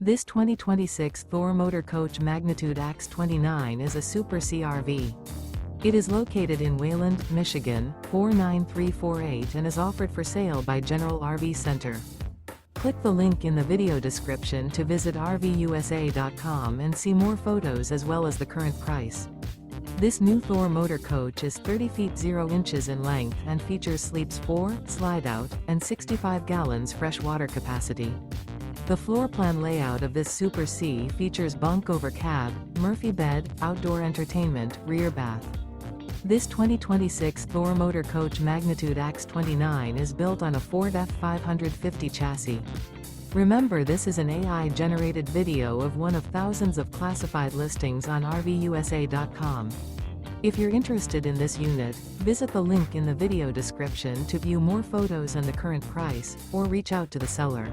This 2026 Thor Motor Coach Magnitude X29 is a Super CRV. It is located in Wayland, Michigan, 49348 and is offered for sale by General RV Center. Click the link in the video description to visit RVUSA.com and see more photos as well as the current price. This new Thor Motor Coach is 30 feet 0 inches in length and features sleeps 4, slide-out, and 65 gallons fresh water capacity. The floor plan layout of this Super C features bunk over cab, Murphy bed, outdoor entertainment, rear bath. This 2026 Thor Motor Coach Magnitude X29 is built on a Ford F550 chassis. Remember, this is an AI-generated video of one of thousands of classified listings on RVUSA.com. If you're interested in this unit, visit the link in the video description to view more photos and the current price, or reach out to the seller.